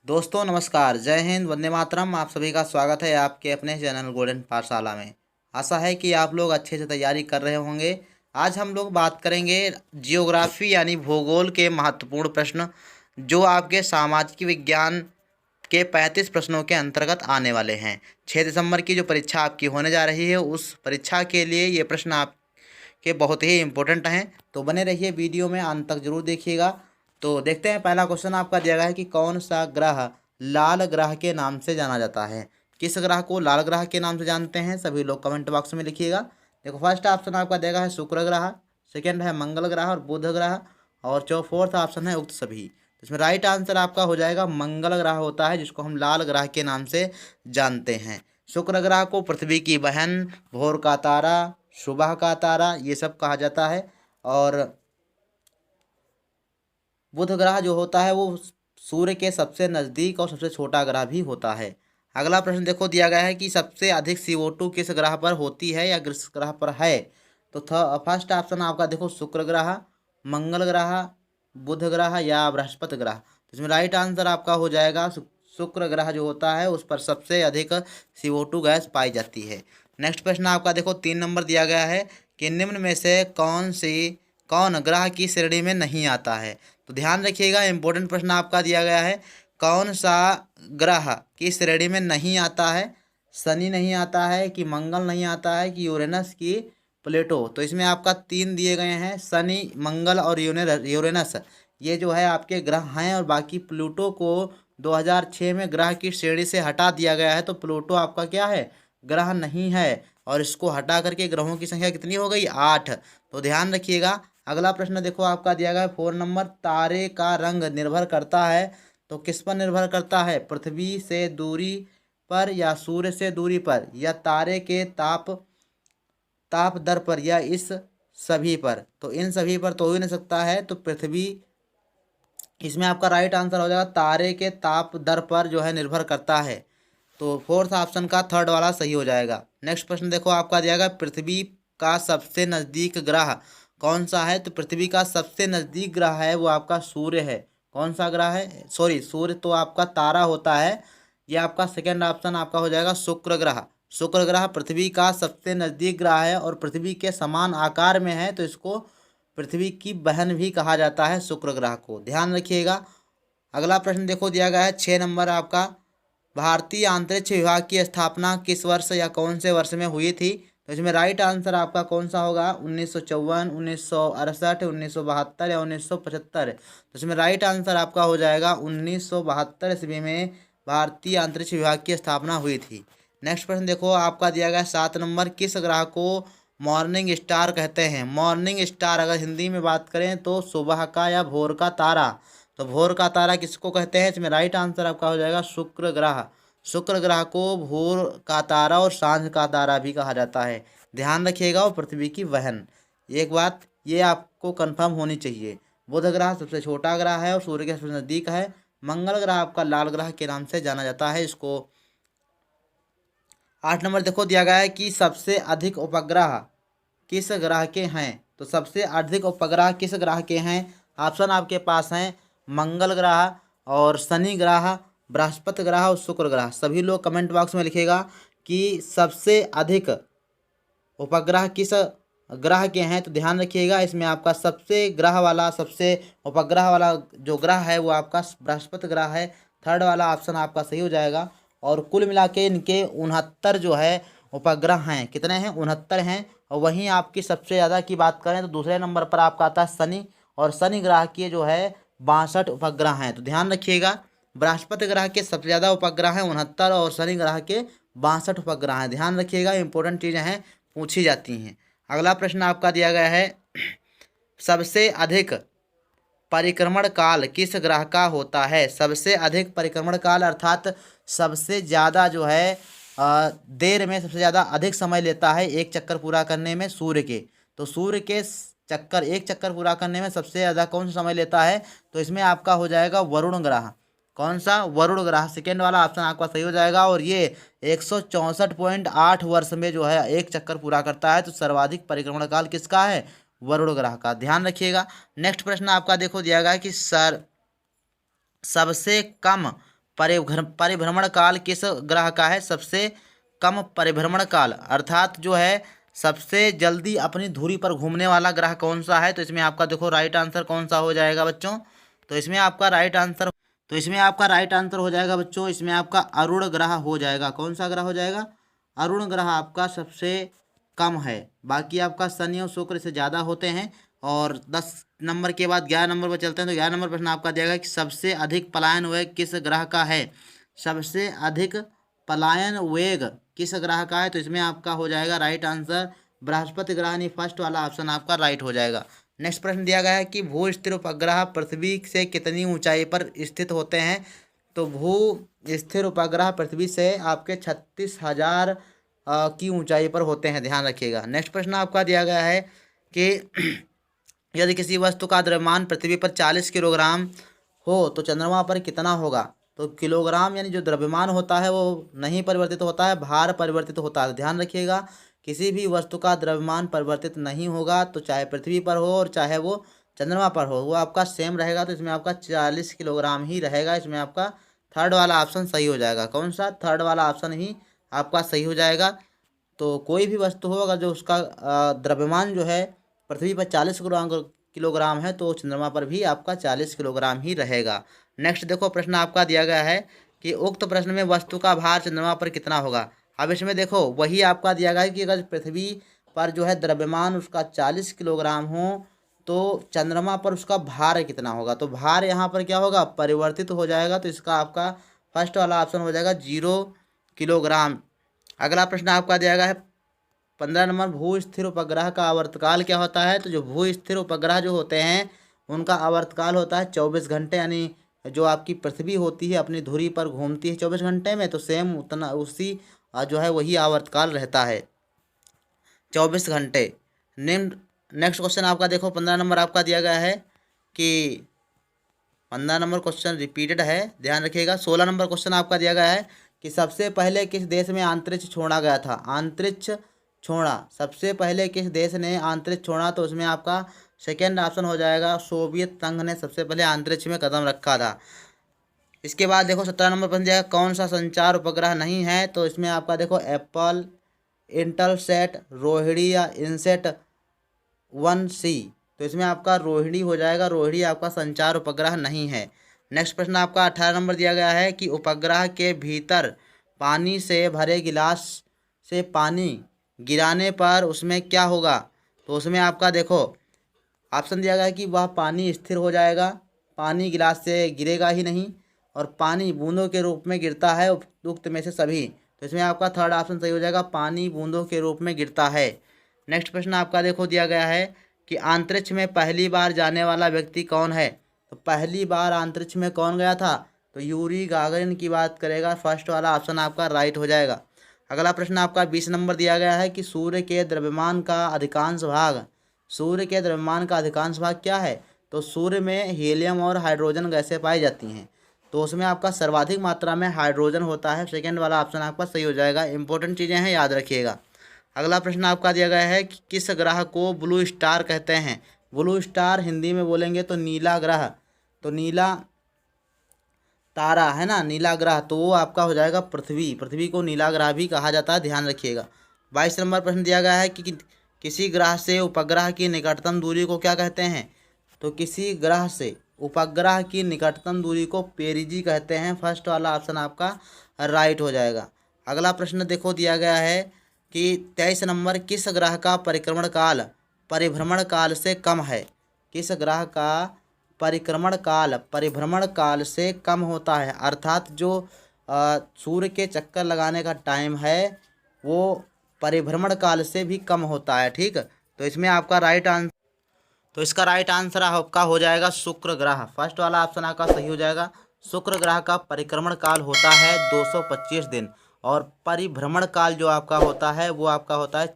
दोस्तों नमस्कार, जय हिंद, वंदे मातरम। आप सभी का स्वागत है आपके अपने चैनल गोल्डन पाठशाला में। आशा है कि आप लोग अच्छे से तैयारी कर रहे होंगे। आज हम लोग बात करेंगे जियोग्राफी यानी भूगोल के महत्वपूर्ण प्रश्न जो आपके सामाजिक विज्ञान के 35 प्रश्नों के अंतर्गत आने वाले हैं। 6 दिसंबर की जो परीक्षा आपकी होने जा रही है उस परीक्षा के लिए ये प्रश्न आपके बहुत ही इम्पोर्टेंट हैं। तो बने रहिए, वीडियो में अंत तक जरूर देखिएगा। तो देखते हैं, पहला क्वेश्चन आपका दिया गया है कि कौन सा ग्रह लाल ग्रह के नाम से जाना जाता है। किस ग्रह को लाल ग्रह के नाम से जानते हैं, सभी लोग कमेंट बॉक्स में लिखिएगा। देखो, फर्स्ट ऑप्शन आपका देगा है शुक्र ग्रह, सेकेंड है मंगल ग्रह और बुध ग्रह, और जो फोर्थ ऑप्शन है उक्त सभी। तो इसमें राइट आंसर आपका हो जाएगा मंगल ग्रह होता है, जिसको हम लाल ग्रह के नाम से जानते हैं। शुक्र ग्रह को पृथ्वी की बहन, भोर का तारा, सुबह का तारा, ये सब कहा जाता है। और बुध ग्रह जो होता है वो सूर्य के सबसे नज़दीक और सबसे छोटा ग्रह भी होता है। अगला प्रश्न देखो, दिया गया है कि सबसे अधिक CO2 किस ग्रह पर होती है या किस ग्रह पर है। तो फर्स्ट ऑप्शन आपका देखो शुक्र ग्रह, मंगल ग्रह, बुध ग्रह या बृहस्पति ग्रह। तो इसमें राइट आंसर आपका हो जाएगा शुक्र ग्रह जो होता है उस पर सबसे अधिक CO2 गैस पाई जाती है। नेक्स्ट प्रश्न आपका देखो 3 नंबर दिया गया है कि निम्न में से कौन ग्रह की श्रेणी में नहीं आता है। तो ध्यान रखिएगा, इंपॉर्टेंट प्रश्न आपका दिया गया है, कौन सा ग्रह की श्रेणी में नहीं आता है। शनि नहीं आता है, कि मंगल नहीं आता है, कि यूरेनस, की प्लेटो। तो इसमें आपका 3 दिए गए हैं, शनि, मंगल और यूरेनस। ये जो है आपके ग्रह हैं, और बाकी प्लूटो को 2006 में ग्रह की श्रेणी से हटा दिया गया है। तो प्लूटो आपका क्या है, ग्रह नहीं है। और इसको हटा करके ग्रहों की संख्या कितनी हो गई, 8। तो ध्यान रखिएगा। अगला प्रश्न देखो आपका दिया गया है 4 नंबर, तारे का रंग निर्भर करता है। तो किस पर निर्भर करता है, पृथ्वी से दूरी पर या सूर्य से दूरी पर या तारे के ताप दर पर या इस सभी पर। तो इन सभी पर तो हो ही नहीं सकता है, तो पृथ्वी, इसमें आपका राइट आंसर हो जाएगा तारे के ताप दर पर जो है निर्भर करता है। तो फोर्थ ऑप्शन का थर्ड वाला सही हो जाएगा। नेक्स्ट प्रश्न देखो आपका दिया गया, पृथ्वी का सबसे नज़दीक ग्रह कौन सा है। तो पृथ्वी का सबसे नज़दीक ग्रह है वो आपका सूर्य है। कौन सा ग्रह है, सॉरी, सूर्य तो आपका तारा होता है। ये आपका सेकेंड ऑप्शन आपका हो जाएगा शुक्र ग्रह। शुक्र ग्रह पृथ्वी का सबसे नज़दीक ग्रह है और पृथ्वी के समान आकार में है, तो इसको पृथ्वी की बहन भी कहा जाता है शुक्र ग्रह को। ध्यान रखिएगा। अगला प्रश्न देखो दिया गया है 6 नंबर आपका, भारतीय अंतरिक्ष विभाग की स्थापना किस वर्ष या कौन से वर्ष में हुई थी। तो इसमें राइट आंसर आपका कौन सा होगा, 1954, 1968, 1972 या 1975। तो इसमें राइट आंसर आपका हो जाएगा 1972 ईस्वी में भारतीय अंतरिक्ष विभाग की स्थापना हुई थी। नेक्स्ट प्रश्न देखो आपका दिया गया 7 नंबर, किस ग्रह को मॉर्निंग स्टार कहते हैं। मॉर्निंग स्टार अगर हिंदी में बात करें तो सुबह का या भोर का तारा। तो भोर का तारा किसको कहते हैं, इसमें राइट आंसर आपका हो जाएगा शुक्र ग्रह। शुक्र ग्रह को भोर का तारा और सांझ का तारा भी कहा जाता है। ध्यान रखिएगा, वो पृथ्वी की बहन। एक बात ये आपको कंफर्म होनी चाहिए, बुध ग्रह सबसे छोटा ग्रह है और सूर्य के सबसे नज़दीक है। मंगल ग्रह आपका लाल ग्रह के नाम से जाना जाता है इसको। 8 नंबर देखो दिया गया है कि सबसे अधिक उपग्रह किस ग्रह के हैं। तो सबसे अधिक उपग्रह किस ग्रह के हैं, ऑप्शन आपके पास हैं मंगल ग्रह और शनि ग्रह, बृहस्पति ग्रह और शुक्र ग्रह। सभी लोग कमेंट बॉक्स में लिखेगा कि सबसे अधिक उपग्रह किस ग्रह के हैं। तो ध्यान रखिएगा, इसमें आपका सबसे उपग्रह वाला जो ग्रह है वो आपका बृहस्पति ग्रह है। थर्ड वाला ऑप्शन आपका सही हो जाएगा। और कुल मिला के इनके 69 जो है उपग्रह हैं। कितने हैं, 69 हैं। और वहीं आपकी सबसे ज़्यादा की बात करें तो दूसरे नंबर पर आपका आता है शनि, और शनि ग्रह के जो है 62 उपग्रह हैं। तो ध्यान रखिएगा, बृहस्पति ग्रह के सबसे ज़्यादा उपग्रह हैं 69 और शनि ग्रह के 62 उपग्रह हैं। ध्यान रखिएगा, इंपॉर्टेंट चीज़ें हैं, पूछी जाती हैं। अगला प्रश्न आपका दिया गया है, सबसे अधिक परिक्रमण काल किस ग्रह का होता है। सबसे अधिक परिक्रमण काल अर्थात सबसे ज़्यादा जो है देर में, सबसे ज़्यादा अधिक समय लेता है एक चक्कर पूरा करने में सूर्य के। तो सूर्य के एक चक्कर पूरा करने में सबसे ज़्यादा कौन सा समय लेता है। तो इसमें आपका हो जाएगा वरुण ग्रह। कौन सा, वरुण ग्रह। सेकेंड वाला ऑप्शन आपका सही हो जाएगा। और ये 164.8 वर्ष में जो है एक चक्कर पूरा करता है। तो सर्वाधिक परिक्रमण काल किसका है, वरुण ग्रह का। ध्यान रखिएगा। नेक्स्ट प्रश्न आपका देखो दिया गया है कि सबसे कम परिभ्रमण काल किस ग्रह का है सबसे कम परिभ्रमण काल, अर्थात जो है सबसे जल्दी अपनी धुरी पर घूमने वाला ग्रह कौन सा है? तो इसमें आपका देखो राइट आंसर कौन सा हो जाएगा बच्चों? तो इसमें आपका राइट आंसर हो जाएगा बच्चों, इसमें आपका अरुण ग्रह हो जाएगा। कौन सा ग्रह हो जाएगा? अरुण ग्रह आपका सबसे कम है। बाकी आपका शनि और शुक्र से ज़्यादा होते हैं। और 10 नंबर के बाद 11 नंबर पर चलते हैं। तो 11 नंबर प्रश्न आपका दिया गया कि सबसे अधिक पलायन वेग किस ग्रह का है? सबसे अधिक पलायन वेग किस ग्रह का है? तो इसमें आपका हो जाएगा राइट आंसर बृहस्पति ग्रह, यानी फर्स्ट वाला ऑप्शन आपका राइट हो जाएगा। नेक्स्ट प्रश्न दिया गया है कि भू स्थिर उपग्रह पृथ्वी से कितनी ऊंचाई पर स्थित होते हैं? तो भू स्थिर उपग्रह पृथ्वी से आपके 36,000 की ऊंचाई पर होते हैं, ध्यान रखिएगा। नेक्स्ट प्रश्न आपका दिया गया है कि यदि किसी वस्तु का द्रव्यमान पृथ्वी पर 40 किलोग्राम हो तो चंद्रमा पर कितना होगा? तो किलोग्राम यानी जो द्रव्यमान होता है वो नहीं परिवर्तित होता है, भार परिवर्तित होता है। ध्यान रखिएगा, किसी भी वस्तु का द्रव्यमान परिवर्तित नहीं होगा, तो चाहे पृथ्वी पर हो और चाहे वो चंद्रमा पर हो, वो आपका सेम रहेगा। तो इसमें आपका 40 किलोग्राम ही रहेगा। इसमें आपका थर्ड वाला ऑप्शन सही हो जाएगा। कौन सा? थर्ड वाला ऑप्शन ही आपका सही हो जाएगा। तो कोई भी वस्तु हो अगर जो उसका द्रव्यमान जो है पृथ्वी पर 40 किलोग्राम है तो चंद्रमा पर भी आपका 40 किलोग्राम ही रहेगा। नेक्स्ट देखो प्रश्न आपका दिया गया है कि उक्त प्रश्न में वस्तु का भार चंद्रमा पर कितना होगा? अब इसमें देखो वही आपका दिया गया है कि अगर पृथ्वी पर जो है द्रव्यमान उसका 40 किलोग्राम हो तो चंद्रमा पर उसका भार कितना होगा? तो भार यहाँ पर क्या होगा? परिवर्तित हो जाएगा। तो इसका आपका फर्स्ट वाला ऑप्शन हो जाएगा 0 किलोग्राम। अगला प्रश्न आपका दिया गया है 15 नंबर, भू स्थिर उपग्रह का आवर्तकाल क्या होता है? तो जो भू स्थिर उपग्रह जो होते हैं उनका आवर्तकाल होता है 24 घंटे, यानी जो आपकी पृथ्वी होती है अपनी धुरी पर घूमती है 24 घंटे में, तो सेम उतना उसी जो है वही आवर्तकाल रहता है 24 घंटे। नेक्स्ट क्वेश्चन आपका देखो 15 नंबर आपका दिया गया है कि 15 नंबर क्वेश्चन रिपीटेड है, ध्यान रखिएगा। 16 नंबर क्वेश्चन आपका दिया गया है कि सबसे पहले किस देश में अंतरिक्ष छोड़ा गया था? अंतरिक्ष छोड़ा, सबसे पहले किस देश ने अंतरिक्ष छोड़ा? तो उसमें आपका सेकेंड ऑप्शन हो जाएगा सोवियत संघ ने सबसे पहले अंतरिक्ष में कदम रखा था। इसके बाद देखो 17 नंबर बन जाएगा कौन सा संचार उपग्रह नहीं है? तो इसमें आपका देखो एप्पल, इंटेलसैट, रोहिणी या इनसेट 1C। तो इसमें आपका रोहिणी हो जाएगा, रोहिणी आपका संचार उपग्रह नहीं है। नेक्स्ट प्रश्न आपका 18 नंबर दिया गया है कि उपग्रह के भीतर पानी से भरे गिलास से पानी गिराने पर उसमें क्या होगा? तो उसमें आपका देखो ऑप्शन दिया गया है कि वह पानी स्थिर हो जाएगा, पानी गिलास से गिरेगा ही नहीं, और पानी बूंदों के रूप में गिरता है उक्त में से सभी। तो इसमें आपका थर्ड ऑप्शन सही हो जाएगा, पानी बूंदों के रूप में गिरता है। नेक्स्ट प्रश्न आपका देखो दिया गया है कि अंतरिक्ष में पहली बार जाने वाला व्यक्ति कौन है? तो पहली बार अंतरिक्ष में कौन गया था? तो यूरी गागरिन की बात करेगा, फर्स्ट वाला ऑप्शन आपका राइट हो जाएगा। अगला प्रश्न आपका 20 नंबर दिया गया है कि सूर्य के द्रव्यमान का अधिकांश भाग, सूर्य के द्रव्यमान का अधिकांश भाग क्या है? तो सूर्य में हीलियम और हाइड्रोजन गैसें पाई जाती हैं, तो उसमें आपका सर्वाधिक मात्रा में हाइड्रोजन होता है। सेकेंड वाला ऑप्शन आपका सही हो जाएगा। इंपॉर्टेंट चीज़ें हैं, याद रखिएगा। अगला प्रश्न आपका दिया गया है कि किस ग्रह को ब्लू स्टार कहते हैं? ब्लू स्टार हिंदी में बोलेंगे तो नीला ग्रह, तो नीला तारा है ना, नीला ग्रह, तो वो आपका हो जाएगा पृथ्वी। पृथ्वी को नीला ग्रह भी कहा जाता है, ध्यान रखिएगा। 22 नंबर प्रश्न दिया गया है कि किसी ग्रह से उपग्रह की निकटतम दूरी को क्या कहते हैं? तो किसी ग्रह से उपग्रह की निकटतम दूरी को पेरिजी कहते हैं। फर्स्ट वाला ऑप्शन आपका राइट हो जाएगा। अगला प्रश्न देखो दिया गया है कि 23 नंबर, किस ग्रह का परिभ्रमण काल से कम है? किस ग्रह का परिभ्रमण काल से कम होता है, अर्थात जो सूर्य के चक्कर लगाने का टाइम है वो परिभ्रमण काल से भी कम होता है, ठीक। तो इसमें आपका इसका राइट आंसर आपका हो जाएगा शुक्र ग्रह। फर्स्ट वाला ऑप्शन आपका सही हो जाएगा। शुक्र ग्रह का परिक्रमण काल होता है 225 दिन, और परिभ्रमण काल जो आपका होता है वो आपका होता है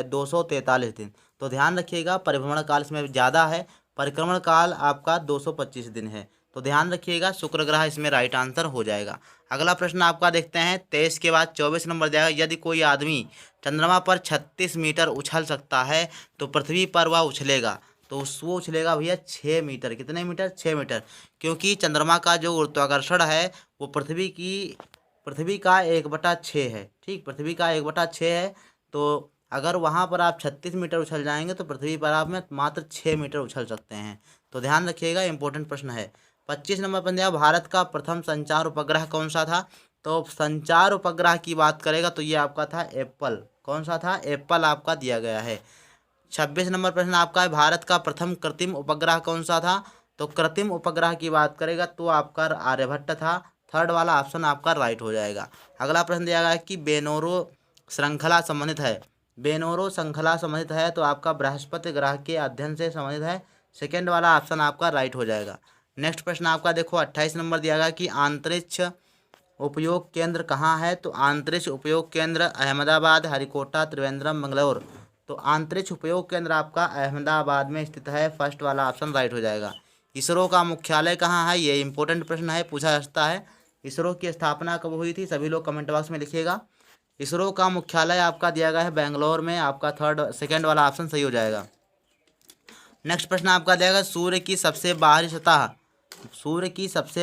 243 दिन। तो ध्यान रखिएगा, परिभ्रमण काल इसमें ज़्यादा है, परिक्रमण काल आपका 225 दिन है। तो ध्यान रखिएगा, शुक्र ग्रह इसमें राइट आंसर हो जाएगा। अगला प्रश्न आपका देखते हैं 23 के बाद 24 नंबर जाएगा, यदि कोई आदमी चंद्रमा पर 36 मीटर उछल सकता है तो पृथ्वी पर वह उछलेगा। तो वो उछलेगा भैया 6 मीटर। कितने मीटर? 6 मीटर। क्योंकि चंद्रमा का जो गुरुत्वाकर्षण है वो पृथ्वी का 1/6 है। ठीक, पृथ्वी का 1/6 है। तो अगर वहाँ पर आप 36 मीटर उछल जाएंगे तो पृथ्वी पर आप में मात्र 6 मीटर उछल सकते हैं। तो ध्यान रखिएगा, इंपॉर्टेंट प्रश्न है। 25 नंबर पर दिया, भारत का प्रथम संचार उपग्रह कौन सा था? तो संचार उपग्रह की बात करेगा तो ये आपका था एप्पल। कौन सा था? एप्पल आपका दिया गया है। 26 नंबर प्रश्न आपका है, भारत का प्रथम कृत्रिम उपग्रह कौन सा था? तो कृत्रिम उपग्रह की बात करेगा तो आपका आर्यभट्ट था। थर्ड वाला ऑप्शन आपका राइट हो जाएगा। अगला प्रश्न दिया गया है कि बेनोरो श्रृंखला संबंधित है। बेनोरो श्रृंखला संबंधित है तो आपका बृहस्पति ग्रह के अध्ययन से संबंधित है। सेकेंड वाला ऑप्शन आपका राइट हो जाएगा। नेक्स्ट प्रश्न आपका देखो 28 नंबर दिया गया कि अंतरिक्ष उपयोग केंद्र कहाँ है? तो अंतरिक्ष उपयोग केंद्र अहमदाबाद, हरिकोटा, त्रिवेंद्रम, मंगलौर। तो अंतरिक्ष उपयोग केंद्र आपका अहमदाबाद में स्थित है। फर्स्ट वाला ऑप्शन राइट हो जाएगा। इसरो का मुख्यालय कहाँ है? ये इंपॉर्टेंट प्रश्न है, पूछा जा सकता है। इसरो की स्थापना कब हुई थी? सभी लोग कमेंट बॉक्स में लिखिएगा। इसरो का मुख्यालय आपका दिया गया है बेंगलोर में। आपका सेकेंड वाला ऑप्शन सही हो जाएगा। नेक्स्ट प्रश्न आपका दिया गया, सूर्य की सबसे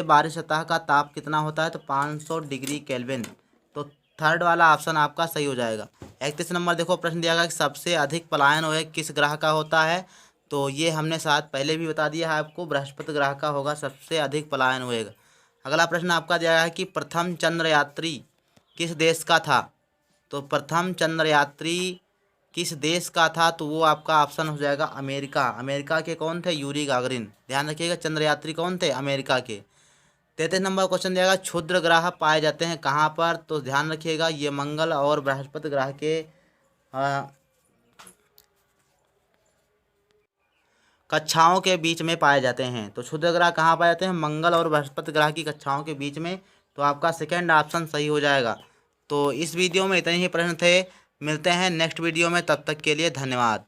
बाहरी सतह का ताप कितना होता है? तो 500 डिग्री केल्विन। तो थर्ड वाला ऑप्शन आपका सही हो जाएगा। 31 नंबर देखो प्रश्न दिया गया कि सबसे अधिक पलायन वेग किस ग्रह का होता है? तो ये हमने साथ पहले भी बता दिया है आपको, बृहस्पति ग्रह का होगा सबसे अधिक पलायन वेग। अगला प्रश्न आपका दिया गया है कि प्रथम चंद्रयात्री किस देश का था? तो प्रथम चंद्रयात्री किस देश का था? तो वो आपका ऑप्शन हो जाएगा अमेरिका। अमेरिका के कौन थे? Yuri Gagarin. ध्यान रखिएगा, चंद्रयात्री कौन थे? अमेरिका के। 33 नंबर क्वेश्चन दिया गया, क्षुद्र ग्रह पाए जाते हैं कहाँ पर? तो ध्यान रखिएगा, ये मंगल और बृहस्पति ग्रह के कक्षाओं के बीच में पाए जाते हैं। तो क्षुद्र ग्रह कहाँ पाए जाते हैं? मंगल और बृहस्पति ग्रह की कक्षाओं के बीच में। तो आपका सेकेंड ऑप्शन सही हो जाएगा। तो इस वीडियो में इतने ही प्रश्न थे। मिलते हैं नेक्स्ट वीडियो में, तब तक के लिए धन्यवाद।